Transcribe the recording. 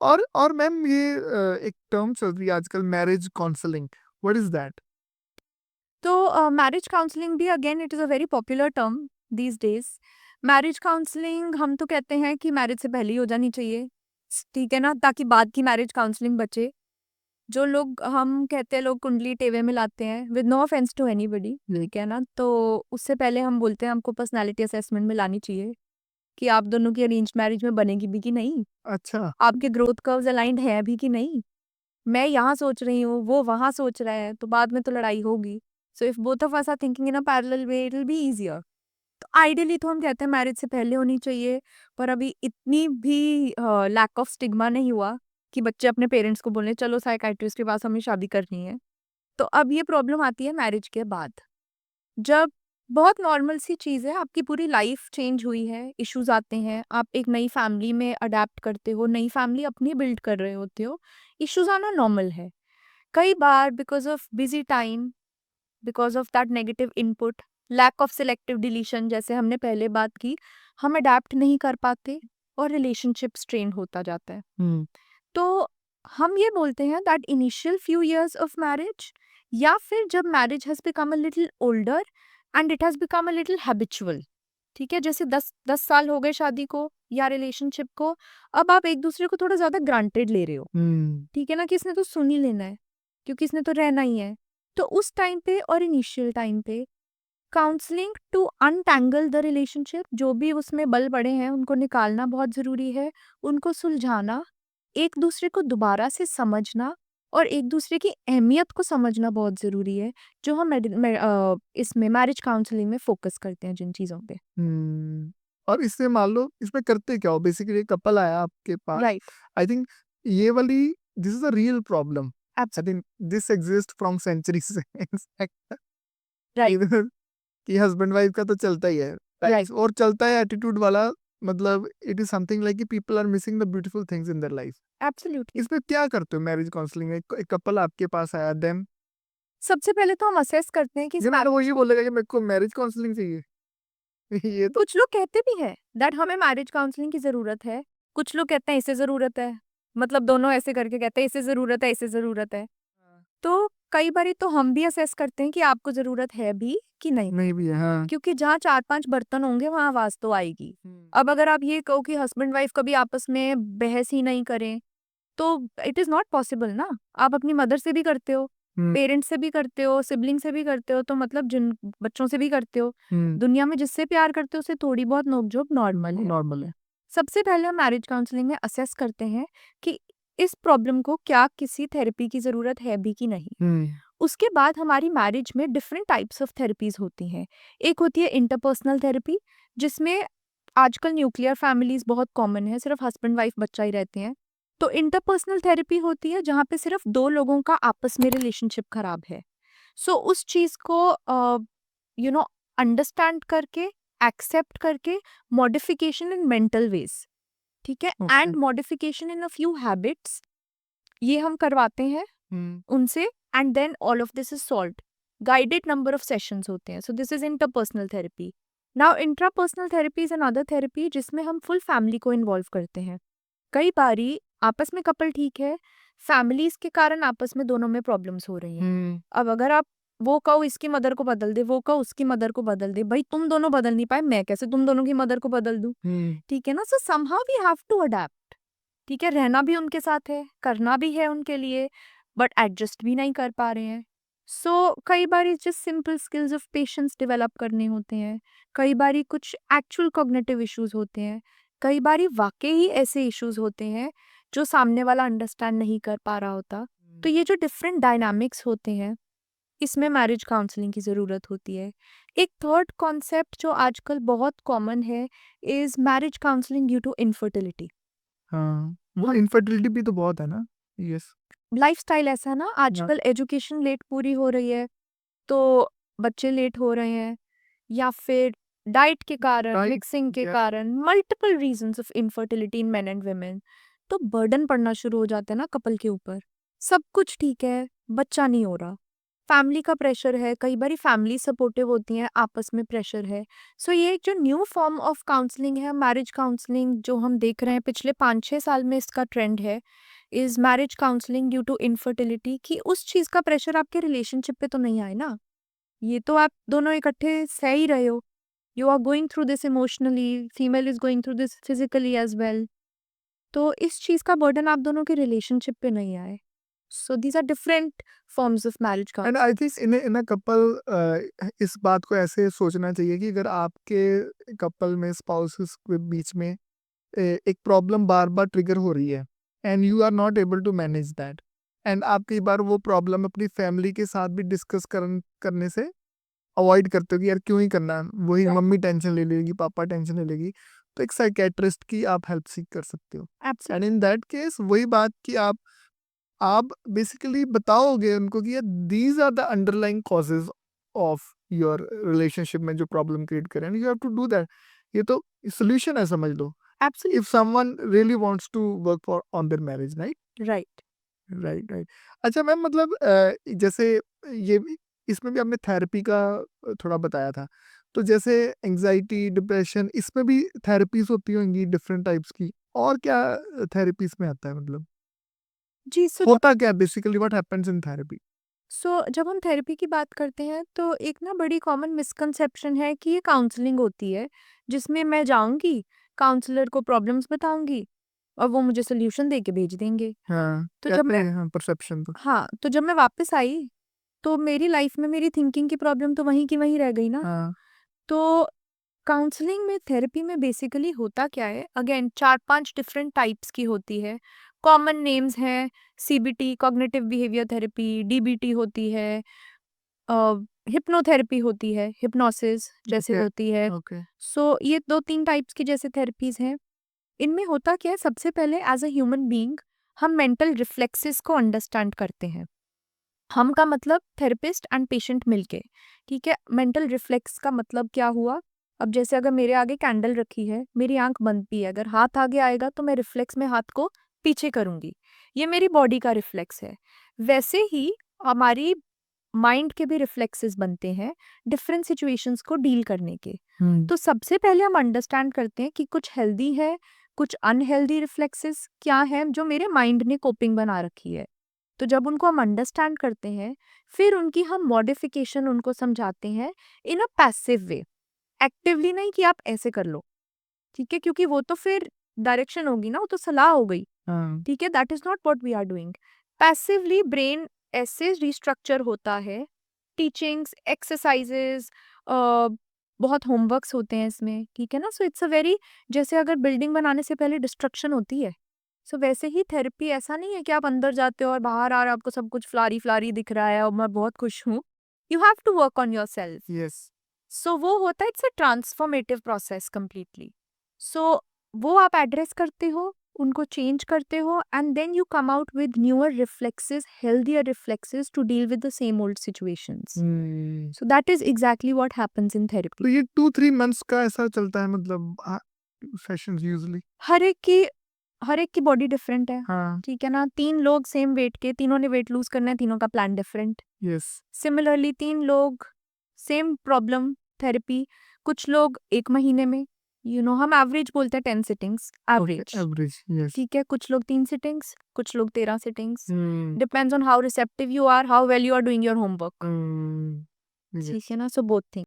और मैम ये एक टर्म चल रही है आजकल, marriage counselling, what is that? तो मैरिज काउंसलिंग भी again it is a very popular term these days. Marriage counselling हम तो कहते हैं कि मैरिज से पहले ही हो जानी चाहिए, ठीक है ना, ताकि बाद की मैरिज काउंसलिंग बचे। जो लोग हम कहते हैं लोग कुंडली टेवे में लाते हैं, with no offence to anybody, ठीक है ना, तो उससे पहले हम बोलते हैं हमको पर्सनालिटी असेसमेंट में लानी चाहिए कि आप दोनों की अरेंज मैरिज में बनेगी भी कि नहीं, अच्छा। आपके ग्रोथ कर्व्स अलाइंड है भी कि नहीं। मैं यहाँ सोच रही हूँ, वो वहाँ सोच रहा है, तो बाद में तो लड़ाई होगी। So if both of us are thinking in a parallel way it will be easier. तो आइडियली तो हम कहते हैं मैरिज से पहले होनी चाहिए, पर अभी इतनी भी लैक ऑफ स्टिग्मा नहीं हुआ कि बच्चे अपने पेरेंट्स को बोले चलो साइकाइट्रिस्ट के पास हमें शादी करनी है। तो अब ये प्रॉब्लम आती है मैरिज के बाद, जब बहुत नॉर्मल सी चीज़ है, आपकी पूरी लाइफ चेंज हुई है, इश्यूज आते हैं, आप एक नई फैमिली में अडेप्ट करते हो, नई फैमिली अपनी बिल्ड कर रहे होते हो, इश्यूज आना नॉर्मल है। कई बार because of busy time, because of that negative input, lack of selective deletion जैसे हमने पहले बात की, हम अडेप्ट नहीं कर पाते और रिलेशनशिप स्ट्रेन होता जाता है। तो हम ये बोलते हैं that initial few years of marriage, या फिर जब marriage has become a little older and it has become a little habitual, ठीक है, जैसे 10 साल हो गए शादी को या रिलेशनशिप को, अब आप एक दूसरे को थोड़ा ज्यादा ग्रांटेड ले रहे हो, ठीक है ना, कि इसने तो सुन ही लेना है क्योंकि इसने तो रहना ही है। तो उस टाइम पे और इनिशियल टाइम पे counselling to untangle the relationship, जो भी उसमें बल पड़े हैं उनको निकालना बहुत ज़रूरी है, उनको सुलझाना, एक दूसरे को दोबारा से समझना और एक दूसरे की अहमियत को समझना बहुत ज़रूरी है, जो हम इसमें मैरिज काउंसलिंग में फोकस करते हैं जिन चीज़ों पे। और इससे मान लो इसमें करते क्या हो, बेसिकली कपल आया आपके पास, राइट। आई थिंक ये वाली, this is a real problem, I think this exist from centuries right. कि हस्बैंड वाइफ का तो चलता ही है, राइट। और चलता है एटीट्यूड वाला, मतलब इट इज समथिंग लाइक कि people are missing the beautiful things in their life. Absolutely. इसमें क्या करते हो मैरिज काउंसलिंग में? एक कपल आपके पास आया, देन सबसे पहले तो हम असेस करते हैं कि ये मैंने वो ये बोलेगा कि मेरे को मैरिज काउंसलिंग चाहिए ये तो कुछ लोग कहते भी हैं दैट हमें मैरिज काउंसलिंग की ज़रूरत है, कुछ लोग कहते हैं इसे ज़रूरत है, मतलब दोनों ऐसे करके कहते हैं इसे ज़रूरत है, इसे ज़रूरत है। तो कई बारी तो हम भी असेस करते हैं कि आपको ज़रूरत है भी कि नहीं, नहीं भी है, हाँ। क्योंकि जहाँ 4-5 बर्तन होंगे वहाँ आवाज़ तो आएगी। अब अगर आप ये कहो कि हस्बैंड वाइफ कभी आपस में बहस ही नहीं करें, तो इट इज़ नॉट पॉसिबल ना। आप अपनी मदर से भी करते हो, पेरेंट्स से भी करते हो, सिबलिंग से भी करते हो, तो मतलब जिन बच्चों से भी करते हो। दुनिया में जिससे प्यार करते हो उससे थोड़ी बहुत नोक-झोंक नॉर्मल है। नॉर्मल है। सबसे पहले हम मैरिज काउंसलिंग में असेस करते हैं कि इस प्रॉब्लम को क्या किसी थेरेपी की ज़रूरत है भी कि नहीं। उसके बाद हमारी मैरिज में डिफरेंट टाइप्स ऑफ थेरेपीज होती हैं। एक होती है इंटरपर्सनल थेरेपी, जिसमें आजकल न्यूक्लियर फैमिलीज बहुत कॉमन है, सिर्फ हस्बैंड वाइफ बच्चा ही रहते हैं। तो इंटरपर्सनल थेरेपी होती है जहाँ पे सिर्फ 2 लोगों का आपस में रिलेशनशिप खराब है। सो उस चीज़ को यू नो अंडरस्टैंड करके, एक्सेप्ट करके, मॉडिफिकेशन इन मेंटल वेज, ठीक है, and modification in a few habits, ये हम करवाते हैं उनसे, and then all of this is solved. Guided number of sessions होते हैं। So this is interpersonal therapy. Now intrapersonal therapy is another therapy जिसमें हम फुल फैमिली को इन्वॉल्व करते हैं। कई बारी आपस में कपल ठीक है, फैमिलीज के कारण आपस में दोनों में प्रॉब्लम्स हो रही हैं। अब अगर आप वो कहो इसकी मदर को बदल दे, वो कहो उसकी मदर को बदल दे, भाई तुम दोनों बदल नहीं पाए, मैं कैसे तुम दोनों की मदर को बदल दूं, ठीक है ना। So somehow we have to adapt, ठीक है, रहना भी उनके साथ है, करना भी है उनके लिए, बट एडजस्ट भी नहीं कर पा रहे हैं। सो कई बार just simple skills of patience develop करने होते हैं, कई बारी कुछ एक्चुअल कॉग्निटिव इश्यूज होते हैं, कई बारी वाकई ही ऐसे इश्यूज होते हैं जो सामने वाला अंडरस्टैंड नहीं कर पा रहा होता। तो ये जो डिफरेंट डायनामिक्स होते हैं, इसमें मैरिज काउंसलिंग की ज़रूरत होती है। एक थर्ड कॉन्सेप्ट जो आजकल बहुत कॉमन है is marriage counselling due to infertility. हाँ, वो इनफर्टिलिटी भी तो बहुत है ना। यस। लाइफस्टाइल ऐसा है ना, आजकल एजुकेशन लेट पूरी हो रही है, तो बच्चे लेट हो रहे हैं, या फिर डाइट के कारण, Right, मिक्सिंग के yeah. कारण, multiple reasons of infertility in main and women. तो बर्डन पड़ना शुरू हो जाता है ना कपल के ऊपर। सब कुछ ठीक है, बच्चा नहीं हो रहा, फैमिली का प्रेशर है, कई बारी फैमिली सपोर्टिव होती हैं, आपस में प्रेशर है। सो ये एक जो न्यू फॉर्म ऑफ काउंसलिंग है, मैरिज काउंसलिंग, जो हम देख रहे हैं पिछले 5-6 साल में इसका ट्रेंड है, is marriage counselling due to infertility, कि उस चीज़ का प्रेशर आपके रिलेशनशिप पे तो नहीं आए ना। ये तो आप दोनों इकट्ठे सह ही रहे हो। You are going through this emotionally, female is going through this physically as well. तो इस चीज़ का बर्डन आप दोनों के रिलेशनशिप पे नहीं आए। So these are different forms of marriage and counselling. I think in a couple इस बात को ऐसे सोचना चाहिए कि अगर आपके कपल में स्पाउसेस के बीच में एक प्रॉब्लम बार बार ट्रिगर हो रही है and you are not able to manage that, and आप कई बार वो प्रॉब्लम अपनी फैमिली के साथ भी डिस्कस करने से अवॉइड करते हो कि यार क्यों ही करना, वही मम्मी टेंशन ले लेगी, पापा टेंशन ले लेगी, तो एक साइकेट्रिस्ट की आप हेल्प सीख कर सकते हो। एंड इन दैट केस वही बात कि आप बेसिकली बताओगे उनको कि यार these are the underlying causes of your relationship में जो प्रॉब्लम क्रिएट करें, and you have to do that. ये तो सोल्यूशन है, समझ लो, absolutely if someone really wants to work for on their marriage, right? Right. Right, right. अच्छा ma'am, मतलब जैसे ये इसमें भी आपने थेरेपी का थोड़ा बताया था, तो जैसे एंजाइटी, डिप्रेशन, इसमें भी थेरेपीज होती होंगी डिफरेंट टाइप्स की, और क्या थेरेपी इसमें आता है, मतलब जी, होता क्या basically, what happens in therapy? जब हम थेरेपी की बात करते हैं तो एक ना बड़ी कॉमन मिसकंसेप्शन है कि ये काउंसलिंग होती है, जिसमें मैं जाऊँगी, काउंसलर को प्रॉब्लम्स बताऊँगी और वो मुझे सॉल्यूशन दे के भेज देंगे। हाँ, तो जब कहते मैं हैं, हाँ, परसेप्शन तो। तो जब मैं वापस आई, तो मेरी लाइफ में मेरी थिंकिंग की प्रॉब्लम तो वहीं की वहीं रह गई ना। हाँ, तो काउंसलिंग में, थेरेपी में बेसिकली होता क्या है, अगेन 4-5 डिफरेंट टाइप्स की होती है। कॉमन नेम्स हैं, CBT cognitive behaviour therapy, DBT होती है, हिप्नोथेरेपी होती है, हिप्नोसिस जैसे ओके, होती है। ओके। सो ये 2-3 टाइप्स की जैसे थेरेपीज हैं। इनमें होता क्या है, सबसे पहले एज अ ह्यूमन बीइंग हम मेंटल रिफ्लेक्सेस को अंडरस्टैंड करते हैं। हम का मतलब थेरेपिस्ट एंड पेशेंट मिलके, ठीक है। मेंटल रिफ्लेक्स का मतलब क्या हुआ, अब जैसे अगर मेरे आगे कैंडल रखी है, मेरी आंख बंद भी है, अगर हाथ आगे आएगा तो मैं रिफ्लेक्स में हाथ को पीछे करूंगी, ये मेरी बॉडी का रिफ्लेक्स है। वैसे ही हमारी माइंड के भी रिफ्लेक्सेस बनते हैं डिफरेंट सिचुएशंस को डील करने के। तो सबसे पहले हम अंडरस्टैंड करते हैं कि कुछ हेल्दी है, कुछ अनहेल्दी रिफ्लेक्सेस क्या है जो मेरे माइंड ने कोपिंग बना रखी है। तो जब उनको हम अंडरस्टैंड करते हैं, फिर उनकी हम मॉडिफिकेशन उनको समझाते हैं इन अ पैसिव वे, एक्टिवली नहीं कि आप ऐसे कर लो, ठीक है, क्योंकि वो तो फिर डायरेक्शन होगी ना, वो तो सलाह हो गई, हाँ, ठीक है। That is not what we are doing. Passively brain ऐसे रिस्ट्रक्चर होता है, टीचिंग्स, एक्सरसाइजेस, बहुत होमवर्क्स होते हैं इसमें, ठीक है ना। सो इट्स अ वेरी, जैसे अगर बिल्डिंग बनाने से पहले डिस्ट्रक्शन होती है, सो वैसे ही थेरेपी ऐसा नहीं है कि आप अंदर जाते हो और बाहर आ रहा आपको सब कुछ फ्लारी फ्लारी दिख रहा है और मैं बहुत खुश हूँ। You have to work on yourself. Yes. So वो होता है, it's a transformative process completely. So वो आप एड्रेस करते हो, उनको चेंज करते हो, and then you come out with newer reflexes, healthier reflexes to deal with the same old situations. So that is exactly what happens in therapy. तो ये 2-3 months का ऐसा चलता है, मतलब सेशंस यूजुअली? हर एक की हर एक की बॉडी डिफरेंट है, हाँ, ठीक है ना। 3 लोग सेम वेट के, तीनों ने वेट लूज करना है, तीनों का प्लान डिफरेंट। यस। सिमिलरली 3 लोग सेम प्रॉब्लम, थेरेपी, कुछ लोग 1 महीने में, हम एवरेज बोलते हैं 10 sittings okay, average, average, yes. ठीक है। कुछ लोग 3 सिटिंग्स, कुछ लोग 13 sittings. Depends on how receptive you are, how well you are doing your homework, yes. ठीक है ना। So both thing.